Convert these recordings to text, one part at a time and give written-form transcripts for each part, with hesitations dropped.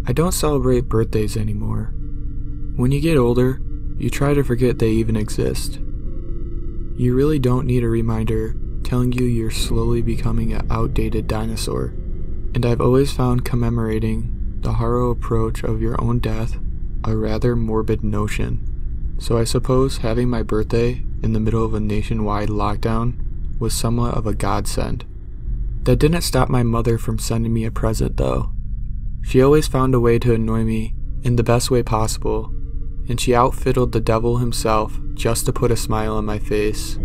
I don't celebrate birthdays anymore. When you get older, you try to forget they even exist. You really don't need a reminder telling you you're slowly becoming an outdated dinosaur. And I've always found commemorating the horror approach of your own death a rather morbid notion. So I suppose having my birthday in the middle of a nationwide lockdown was somewhat of a godsend. That didn't stop my mother from sending me a present though. She always found a way to annoy me in the best way possible, and she outfiddled the devil himself just to put a smile on my face.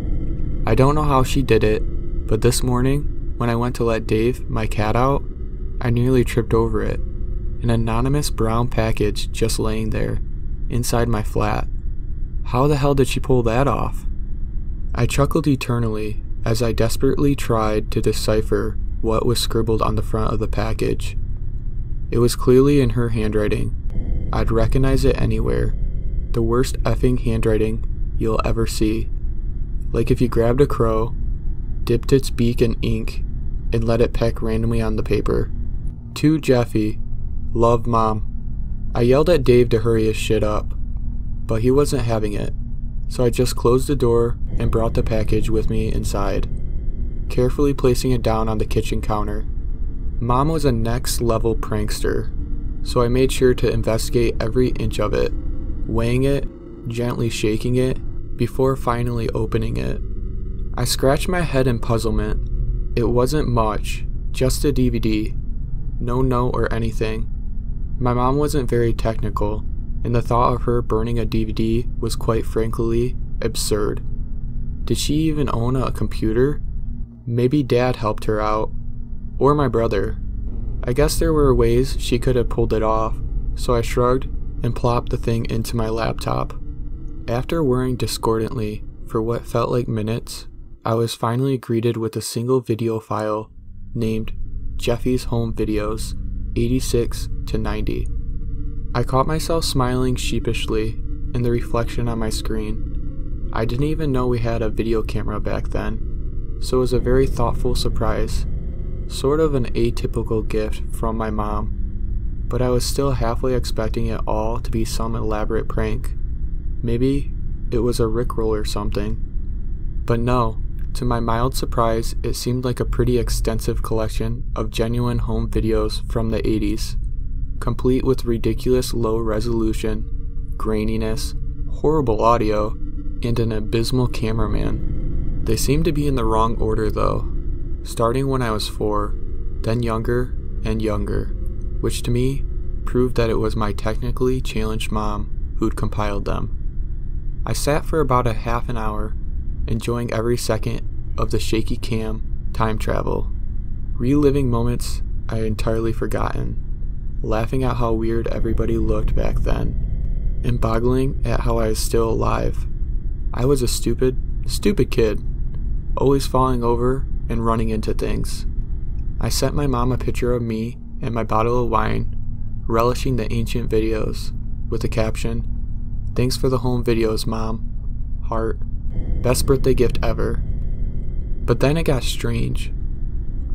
I don't know how she did it, but this morning, when I went to let Dave, my cat, out, I nearly tripped over it. An anonymous brown package just laying there, inside my flat. How the hell did she pull that off? I chuckled eternally as I desperately tried to decipher what was scribbled on the front of the package. It was clearly in her handwriting. I'd recognize it anywhere. The worst effing handwriting you'll ever see. Like if you grabbed a crow, dipped its beak in ink, and let it peck randomly on the paper. To Jeffy, love Mom. I yelled at Dave to hurry his shit up, but he wasn't having it, so I just closed the door and brought the package with me inside, carefully placing it down on the kitchen counter. Mom was a next level prankster, so I made sure to investigate every inch of it, weighing it, gently shaking it, before finally opening it. I scratched my head in puzzlement. It wasn't much, just a DVD. No note or anything. My mom wasn't very technical, and the thought of her burning a DVD was quite frankly absurd. Did she even own a computer? Maybe Dad helped her out. Or my brother. I guess there were ways she could have pulled it off, so I shrugged and plopped the thing into my laptop. After worrying discordantly for what felt like minutes, I was finally greeted with a single video file named Jeffy's Home Videos 86 to 90. I caught myself smiling sheepishly in the reflection on my screen. I didn't even know we had a video camera back then, so it was a very thoughtful surprise, sort of an atypical gift from my mom, but I was still halfway expecting it all to be some elaborate prank. Maybe it was a Rickroll or something. But no, to my mild surprise, it seemed like a pretty extensive collection of genuine home videos from the 80s, complete with ridiculous low resolution, graininess, horrible audio, and an abysmal cameraman. They seemed to be in the wrong order though, starting when I was 4, then younger and younger, which to me proved that it was my technically challenged mom who'd compiled them. I sat for about a half an hour, enjoying every second of the shaky cam time travel, reliving moments I had entirely forgotten, laughing at how weird everybody looked back then, and boggling at how I was still alive. I was a stupid kid, always falling over and running into things. I sent my mom a picture of me and my bottle of wine, relishing the ancient videos, with the caption, "Thanks for the home videos, Mom. Heart. Best birthday gift ever." But then it got strange.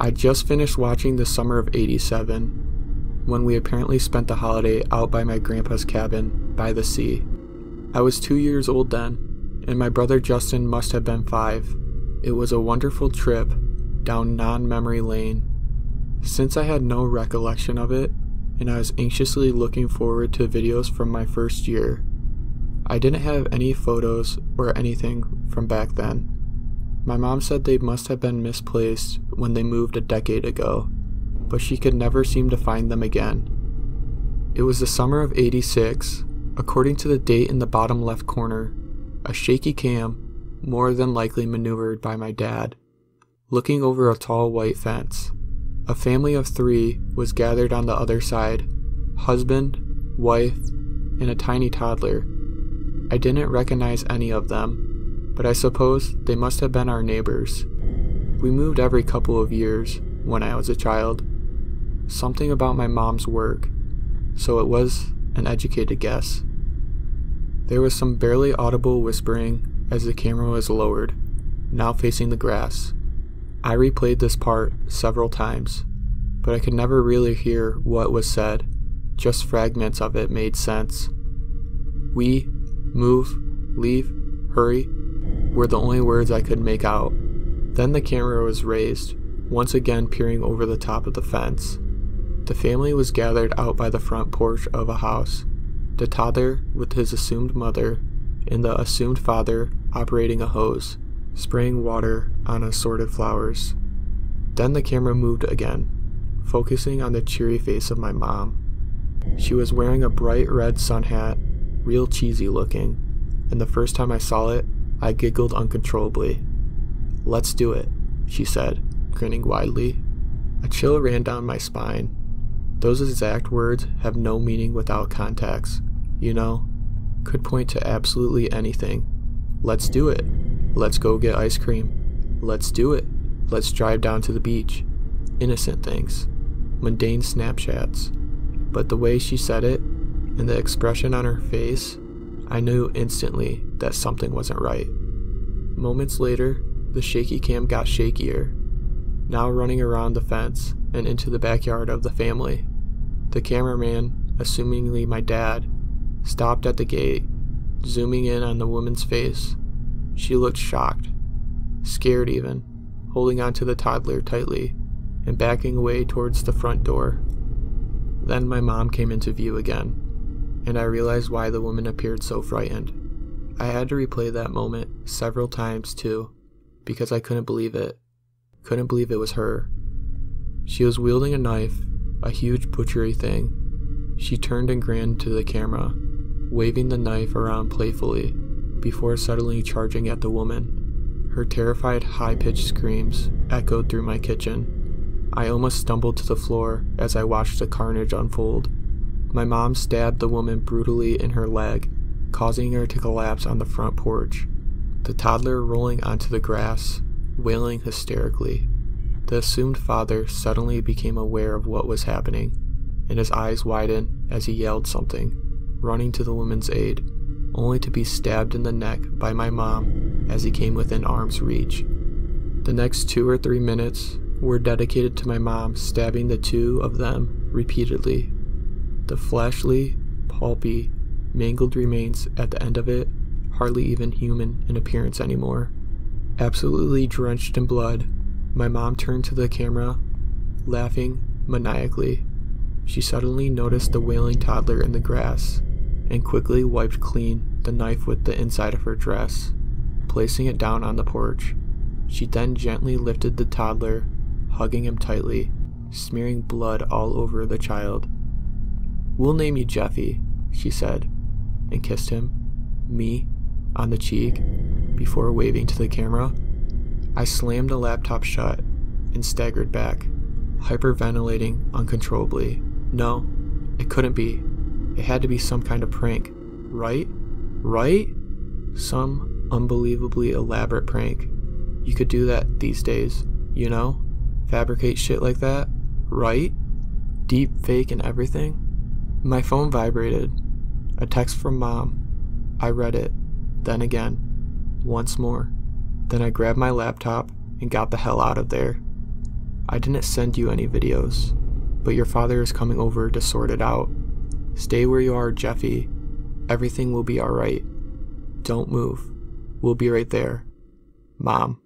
I just finished watching the summer of '87, when we apparently spent the holiday out by my grandpa's cabin by the sea. I was 2 years old then, and my brother Justin must have been 5. It was a wonderful trip down non-memory lane. Since I had no recollection of it, and I was anxiously looking forward to videos from my first year, I didn't have any photos or anything from back then. My mom said they must have been misplaced when they moved a decade ago, but she could never seem to find them again. It was the summer of '86, according to the date in the bottom left corner, a shaky cam, more than likely maneuvered by my dad, looking over a tall white fence. A family of 3 was gathered on the other side, husband, wife, and a tiny toddler. I didn't recognize any of them, but I suppose they must have been our neighbors. We moved every couple of years when I was a child. Something about my mom's work, so it was an educated guess. There was some barely audible whispering as the camera was lowered, now facing the grass. I replayed this part several times, but I could never really hear what was said, Just fragments of it made sense. We, move, leave, hurry, were the only words I could make out. Then the camera was raised, once again peering over the top of the fence. The family was gathered out by the front porch of a house, the toddler with his assumed mother, and the assumed father operating a hose, spraying water on assorted flowers. Then the camera moved again, focusing on the cheery face of my mom. She was wearing a bright red sun hat, real cheesy looking, and the first time I saw it, I giggled uncontrollably. "Let's do it," she said, grinning widely. A chill ran down my spine. Those exact words have no meaning without context, you know? Could point to absolutely anything. Let's do it. Let's go get ice cream. Let's do it. Let's drive down to the beach. Innocent things. Mundane snapshots. But the way she said it, and the expression on her face, I knew instantly that something wasn't right. Moments later, the shaky cam got shakier, now running around the fence and into the backyard of the family. The cameraman, assumingly my dad, stopped at the gate, zooming in on the woman's face. She looked shocked, scared even, holding onto the toddler tightly and backing away towards the front door. Then my mom came into view again, and I realized why the woman appeared so frightened. I had to replay that moment several times too, because I couldn't believe it. Couldn't believe it was her. She was wielding a knife, a huge butchery thing. She turned and grinned to the camera, waving the knife around playfully, before suddenly charging at the woman. Her terrified, high-pitched screams echoed through my kitchen. I almost stumbled to the floor as I watched the carnage unfold. My mom stabbed the woman brutally in her leg, causing her to collapse on the front porch, the toddler rolling onto the grass, wailing hysterically. The assumed father suddenly became aware of what was happening, and his eyes widened as he yelled something, running to the woman's aid, only to be stabbed in the neck by my mom as he came within arm's reach. The next 2 or 3 minutes were dedicated to my mom stabbing the two of them repeatedly. The fleshly, pulpy, mangled remains at the end of it, hardly even human in appearance anymore. Absolutely drenched in blood, my mom turned to the camera, laughing maniacally. She suddenly noticed the wailing toddler in the grass, and quickly wiped clean the knife with the inside of her dress, placing it down on the porch. She then gently lifted the toddler, hugging him tightly, smearing blood all over the child. "We'll name you Jeffy," she said, and kissed him, me, on the cheek, before waving to the camera. I slammed the laptop shut and staggered back, hyperventilating uncontrollably. No, it couldn't be. It had to be some kind of prank, right? Right? Some unbelievably elaborate prank. You could do that these days, you know? Fabricate shit like that, right? Deep fake and everything. My phone vibrated. A text from Mom. I read it, then again, once more. Then I grabbed my laptop and got the hell out of there. I didn't send you any videos, but your father is coming over to sort it out. Stay where you are, Jeffy. Everything will be alright. Don't move. We'll be right there. Mom.